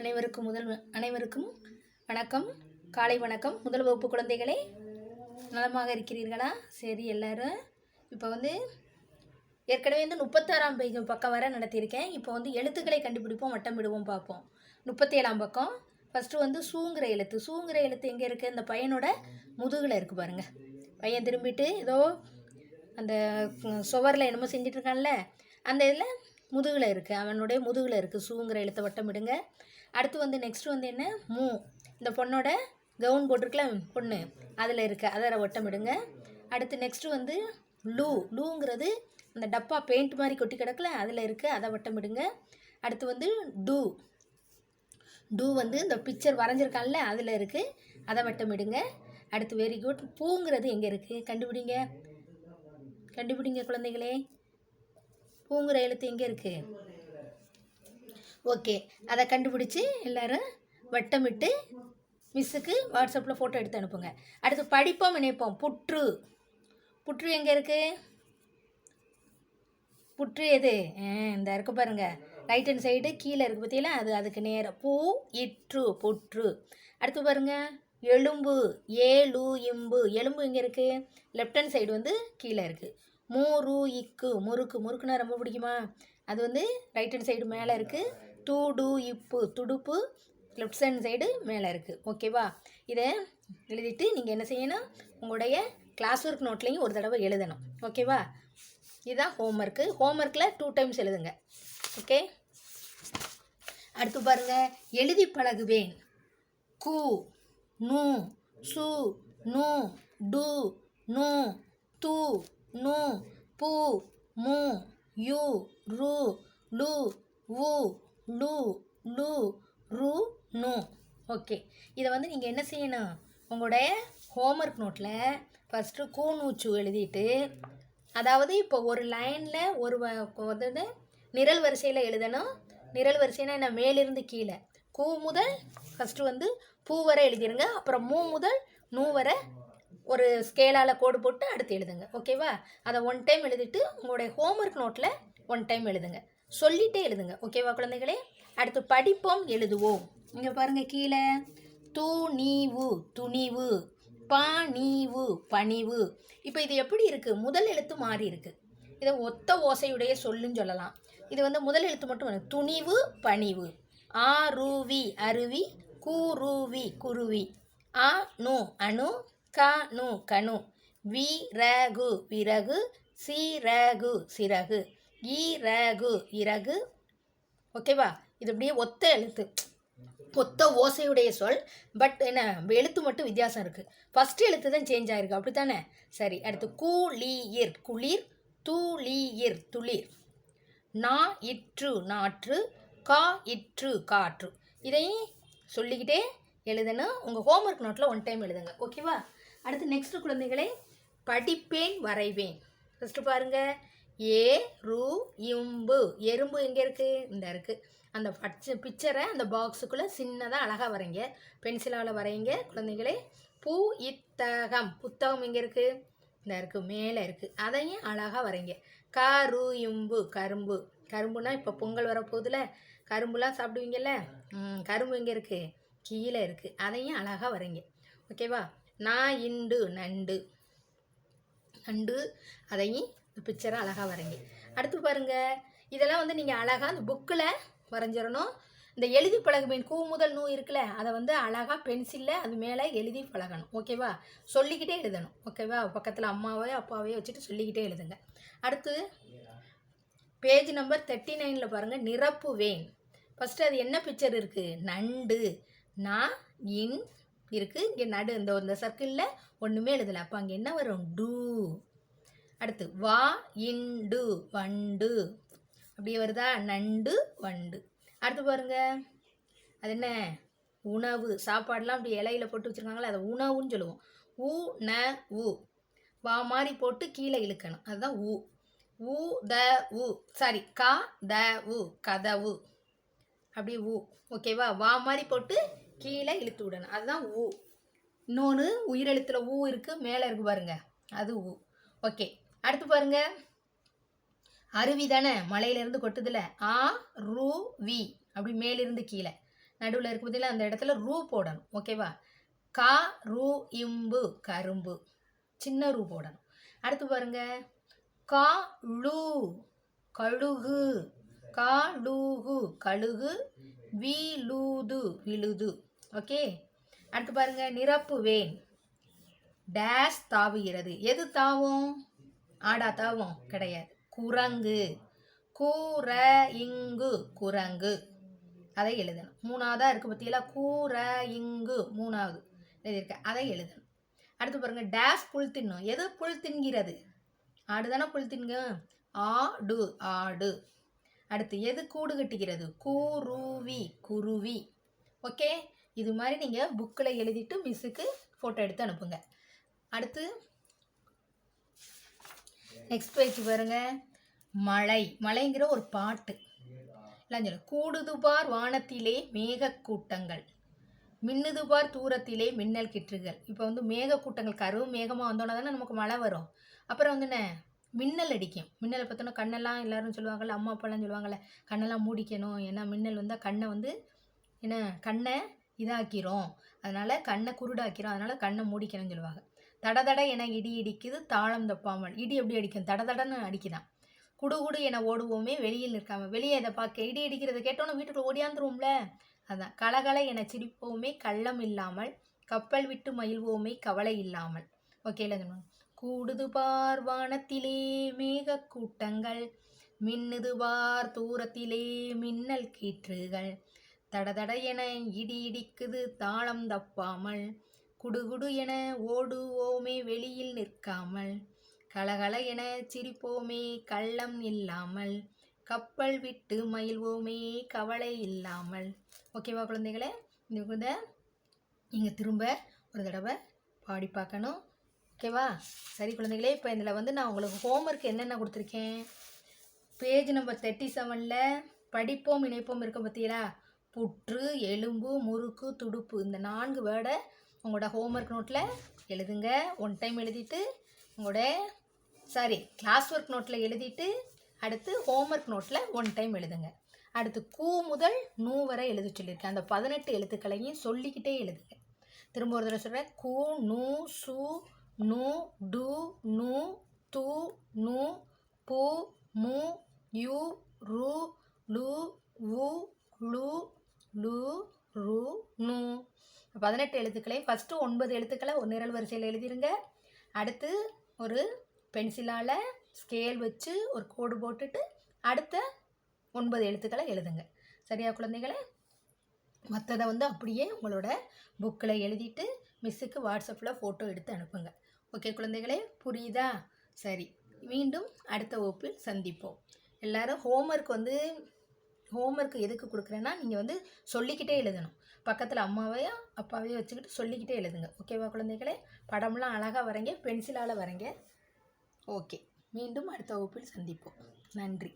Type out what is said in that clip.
அனைவருக்கும் வணக்கம், காலை வணக்கம். முதல் வகுப்பு குழந்தைகளே, நலமாக இருக்கிறீர்களா? சரி, எல்லாரும் இப்போ ஏற்கனவே 36ஆம் பேஜ் பக்கம் வர நடத்தியிருக்கேன். இப்போ எழுத்துக்களை கண்டுபிடிப்போம், வட்டம் விடுவோம், பார்ப்போம். 37ஆம் பக்கம். ஃபஸ்ட்டு சூங்கிற எழுத்து. சூங்கிற எழுத்து எங்கே இருக்குது? அந்த பையனோட முதுகில் இருக்குது பாருங்கள். பையன் திரும்பிட்டு ஏதோ அந்த சுவரில் என்னமோ செஞ்சிட்ருக்கான்ல, அந்த இதில் முதுகில் இருக்குது, அவனுடைய முதுகில் இருக்குது. சூங்கிற எழுத்தை வட்டம் விடுங்க. அடுத்து நெக்ஸ்ட்டு என்ன? மூ. இந்த பொண்ணோட கவுன் போட்டிருக்கல பொண்ணு, அதில் இருக்குது, அதை வட்டம் விடுங்க. அடுத்து நெக்ஸ்ட்டு லூ. லூங்கிறது அந்த டப்பா பெயிண்ட் மாதிரி கொட்டி கிடக்கல, அதில் இருக்குது, அதை வட்டம் விடுங்க. அடுத்து டூ. டூ இந்த பிக்சர் வரைஞ்சிருக்கான்ல, அதில் இருக்குது, அதை வட்டம் விடுங்க. அடுத்து வெரி குட். பூங்கிறது எங்கே இருக்குது? கண்டுபிடிங்க குழந்தைகளே. பூங்கிற எழுத்து எங்கே இருக்குது? ஓகே, அதை கண்டுபிடிச்சி எல்லோரும் வட்டமிட்டு மிஸ்ஸுக்கு வாட்ஸ்அப்பில் ஃபோட்டோ எடுத்து அனுப்புங்க. அடுத்து படிப்போம், இணைப்போம். புற்று. புற்று எங்கே இருக்குது? புற்று எது? இந்த இருக்குது பாருங்கள், ரைட் ஹேண்ட் சைடு கீழே இருக்குது பார்த்தீங்களா, அதுக்கு நேரம். பூ இற்று, புற்று. அடுத்து பாருங்கள், எலும்பு. ஏலு இம்பு. எலும்பு எங்கே இருக்குது? லெஃப்ட் ஹேண்ட் சைடு கீழே இருக்குது. மூரு இக்கு. முறுக்கு. முறுக்குன்னா ரொம்ப பிடிக்குமா? அது ரைட் ஹேண்ட் சைடு மேலே இருக்குது. தூடு இப்பு. துடுப்பு லெஃப்ட் ஹேண்ட் சைடு மேலே இருக்குது. ஓகேவா? இதை எழுதிட்டு நீங்கள் என்ன செய்யணும்? உங்களுடைய கிளாஸ் ஒர்க் நோட்லேயும் ஒரு தடவை எழுதணும். ஓகேவா? இதுதான் ஹோம்ஒர்க்கு. ஹோம்ஒர்க்கில் 2 டைம்ஸ் எழுதுங்க. ஓகே, அடுத்து பாருங்கள், எழுதி பழகுவேன். கு, நு, சு, நு, டு, நு, து, நு, பு, மு, யு, ரு, லு, உ, லு, லு, ரு, நு. ஓகே, இதை நீங்கள் என்ன செய்யணும்? உங்களுடைய ஹோம்ஒர்க் நோட்டில் ஃபஸ்ட்டு கூநூச்சு எழுதிட்டு, அதாவது இப்போ ஒரு லைனில் ஒரு நிரல் வரிசையில் எழுதணும். நிரல் வரிசைனா என்ன? மேலிருந்து கீழே. கூ முதல் ஃபஸ்ட்டு பூ வரை எழுதிடுங்க. அப்புறம் மூ முதல் நூ வரை ஒரு ஸ்கேலால் கோடு போட்டு அடுத்து எழுதுங்க. ஓகேவா? அதை 1 டைம் எழுதிட்டு உங்களுடைய ஹோம்ஒர்க் நோட்டில் 1 டைம் எழுதுங்க. சொல்லிகிட்டே எழுதுங்க. ஓகேவா குழந்தைகளே? அடுத்து படிப்போம், எழுதுவோம். இங்கே பாருங்கள், கீழே துணிவு, துணிவு, பணிவு, பணிவு. இப்போ இது எப்படி இருக்குது? முதல் எழுத்து மாறி இருக்குது. இதை ஒத்த ஓசையுடைய சொல்லுன்னு சொல்லலாம். இது முதல் எழுத்து மட்டும். துணிவு, பணிவு. ஆருவி, அருவி. குருவி, குருவி. அணு, அணு. கணு, கணு. விறகு, விறகு. சிறகு, சிறகு. இறகு, இறகு. ஓகேவா? இது அப்படியே ஒத்த எழுத்து, ஒத்த ஓசையுடைய சொல். பட் என்ன, எழுத்து மட்டும் வித்தியாசம் இருக்குது. ஃபஸ்ட்டு எழுத்து தான் சேஞ்ச் ஆகிருக்கு, அப்படி தானே? சரி, அடுத்து குளிர், குளிர். துளிர், துளிர். நா இற்று, நாற்று. கா இற்று, காற்று. இதையும் சொல்லிக்கிட்டே எழுதணும். உங்கள் ஹோம்ஒர்க் நோட்டில் 1 டைம் எழுதுங்க. ஓகேவா? அடுத்து நெக்ஸ்ட்டு குழந்தைகளே, படிப்பேன், வரைவேன். ஃபஸ்ட்டு பாருங்கள், ஏ ரு இம்பு. எறும்பு எங்கே இருக்குது? இந்த இருக்குது. அந்த பிக்சரை அந்த பாக்ஸுக்குள்ளே சின்னதாக அழகாக வரைங்க. பென்சிலால் வரைங்க குழந்தைகளே. பூ இத்தகம். புத்தகம் எங்கே இருக்குது? இந்த இருக்குது, மேலே இருக்குது. அதையும் அழகாக வரைங்க. கரு இம்பு, கரும்பு. கரும்புனா இப்போ பொங்கல் வரப்போகுதுல, கரும்புலாம் சாப்பிடுவீங்கல்ல, கரும்பு எங்கே இருக்குது? கீழே இருக்குது. அதையும் அழகாக வரைங்க. ஓகேவா? நான் இண்டு, நண்டு. நண்டு, அதையும் பிக்சரை அழகாக வரைங்க. அடுத்து பாருங்கள், இதெல்லாம் நீங்கள் அழகாக அந்த புக்கில் வரைஞ்சிடணும். இந்த எழுதி பழகுவேன், கூ முதல் நூ இருக்குல்ல, அதை அழகாக பென்சிலில் அது மேலே எழுதி பழகணும். ஓகேவா? சொல்லிக்கிட்டே எழுதணும். ஓகேவா? பக்கத்தில் அம்மாவையோ அப்பாவையோ வச்சுட்டு சொல்லிக்கிட்டே எழுதுங்க. அடுத்து பேஜ் நம்பர் 39 பாருங்கள், நிரப்புவேன். ஃபஸ்ட்டு அது என்ன பிக்சர் இருக்குது? நண்டு. நான் இன் இருக்குது, இங்கே நடு. இந்த சர்க்கிளில் ஒன்றுமே எழுதலை, அப்போ அங்கே என்ன வரும்? டூ. அடுத்து வா இண்டு, வண்டு. அப்படியே வருதா? நண்டு, வண்டு. அடுத்து பாருங்க, அது என்ன? உணவு. சாப்பாடெலாம் அப்படி இலையில போட்டு வச்சுருக்காங்களே, அதை உணவுன்னு சொல்லுவோம். உ ந உ. வா மாதிரி போட்டு கீழே இழுக்கணும், அதுதான் உ. உ த உ. சாரி, கா த உ, கதவு. அப்படி உ. ஓகேவா? வா மாதிரி போட்டு கீழே இழுத்து விடணும், அதுதான் உ. இன்னொன்று உயிரெழுத்தில் ஊ இருக்குது, மேலே இருக்குது பாருங்க, அது ஊ. ஓகே, அடுத்து பாருங்க, அருவி தானே, மலையிலேருந்து கொட்டுதில்ல. ஆ ரு வி, அப்படி மேலிருந்து கீழே. நடுவில் இருக்கு பார்த்தீங்களா, அந்த இடத்துல ரூ போடணும். ஓகேவா? கா ரூ இம்பு கரும்பு, சின்ன ரூ போடணும். அடுத்து பாருங்க, கா லூ கழுகு, கா லூகு கழுகு, வீலூது விழுது. ஓகே. அடுத்து பாருங்க, நிரப்புவேன், டேஷ் தாவுகிறது. எது தாவும்? ஆடா தாவும்? கிடையாது. குரங்கு, கூற இங்கு குரங்கு. அதை எழுதணும். மூணாவதா இருக்கு பார்த்தீங்களா, கூற இங்கு மூணாவது எழுதியிருக்க, அதை எழுதணும். அடுத்து பாருங்க, டேஷ் புல் தின்னும். எது புல் தின்கிறது? ஆடு தானே புல் தின்ங்க. ஆடு ஆடு. அடுத்து எது கூடு கட்டுகிறது? குருவி குருவி. ஓகே. இது மாதிரி நீங்கள் புக்கில் எழுதிட்டு மிஸ்ஸுக்கு ஃபோட்டோ எடுத்து அனுப்புங்க. அடுத்து நெக்ஸ்ட் பேஜ் பாருங்க, மழை. மழைங்கிற ஒரு பாட்டு எல்லாம் சொல்ல. கூடுதுபார் வானத்திலே மேகக்கூட்டங்கள், மின்னுதுபார் தூரத்திலே மின்னல் கிற்றுகள். இப்போ வந்து மேகக்கூட்டங்கள் கருவு மேகமாக வந்தோன்னா தானே நமக்கு மழை வரும். அப்புறம் வந்து என்ன, மின்னல் அடிக்கும். மின்னலை பார்த்தோன்னா கண்ணெல்லாம் எல்லாரும் சொல்லுவாங்கள்ல, அம்மா அப்பாலாம் சொல்லுவாங்கள்ல, கண்ணெல்லாம் மூடிக்கணும், ஏன்னா மின்னல் வந்தால் கண்ணை வந்து என்ன கண்ணை இதாக்கிரும், அதனால் கண்ணை குருடாக்கிரும், அதனால் கண்ணை மூடிக்கணும்னு சொல்லுவாங்க. தடதட என இடி இடிக்குது தாளம் தப்பாமல். இடி எப்படி அடிக்கும்? தடதடன்னு அடிக்குதான். குடுகுடு என ஓடுவோமே வெளியில் நிற்காம. வெளியே இதை பார்க்க இடி அடிக்கிறத கேட்டோன்னு வீட்டுக்குள்ள ஓடியாந்துருவோம்ல, அதுதான். கலகலை என சிரிப்போமே கள்ளம் இல்லாமல், கப்பல் விட்டு மகிழ்வோமே கவலை இல்லாமல். ஓகேல. கூடுது பார் வானத்திலே மேகக்கூட்டங்கள், மின்னுது பார் தூரத்திலே மின்னல் கீற்றுகள், தடதட என இடி இடிக்குது தாளம் தப்பாமல், குடுகுடு என ஓடுவோமே வெளியில் நிற்காமல், கலகல என சிரிப்போமே கள்ளம் இல்லாமல், கப்பல் விட்டு மகிழ்வோமே கவலை இல்லாமல். ஓகேவா குழந்தைகளே? இந்த நீங்கள் திரும்ப ஒரு தடவை பாடி பார்க்கணும். ஓகேவா? சரி குழந்தைகளே, இப்போ இதில் வந்து நான் உங்களுக்கு ஹோம்ஒர்க் என்னென்ன கொடுத்துருக்கேன். பேஜ் நம்பர் 37 படிப்போம் இணைப்போம் இருக்க பார்த்தீங்களா, புற்று, எலும்பு, முறுக்கு, துடுப்பு, இந்த 4 வேர்டை உங்களோட ஹோம்ஒர்க் நோட்டில் எழுதுங்க. 1 டைம் எழுதிட்டு உங்களோட கிளாஸ் ஒர்க் நோட்டில் எழுதிட்டு அடுத்து ஹோம்ஒர்க் நோட்டில் 1 டைம் எழுதுங்க. அடுத்து கூ முதல் நூ வரை எழுத சொல்லியிருக்கேன். அந்த 18 எழுத்துக்களையும் சொல்லிக்கிட்டே எழுதுங்க. திரும்ப ஒரு தடவை சொல்கிறேன். கூ, நூ, சு, நு, டு, நு, து, நு, பு, மு, யு, ரு, லு, உ, லு, லு, ரு, நு. 18 எழுத்துக்களையும் ஃபஸ்ட்டு 9 எழுத்துக்களை ஒரு நிரல் வரிசையில் எழுதிருங்க. அடுத்து ஒரு பென்சிலால் ஸ்கேல் வச்சு ஒரு கோடு போட்டுட்டு அடுத்த 9 எழுத்துக்களை எழுதுங்க. சரியா குழந்தைகளே? மற்றதை வந்து அப்படியே உங்களோட புக்கில் எழுதிட்டு மிஸ்ஸுக்கு வாட்ஸ்அப்பில் ஃபோட்டோ எடுத்து அனுப்புங்க. ஓகே குழந்தைகளே, புரியுதா? சரி, மீண்டும் அடுத்த வகுப்பில் சந்திப்போம். எல்லோரும் ஹோம்ஒர்க் எதுக்கு கொடுக்குறேன்னா, நீங்கள் வந்து சொல்லிக்கிட்டே எழுதணும். பக்கத்தில் அம்மாவையோ அப்பாவையோ வச்சுக்கிட்டு சொல்லிக்கிட்டே எழுதுங்க. ஓகேவா குழந்தைகளே? படம்லாம் அழகாக வரைங்க, பென்சிலால் வரைங்க. ஓகே, மீண்டும் அடுத்த வகுப்பில் சந்திப்போம். நன்றி.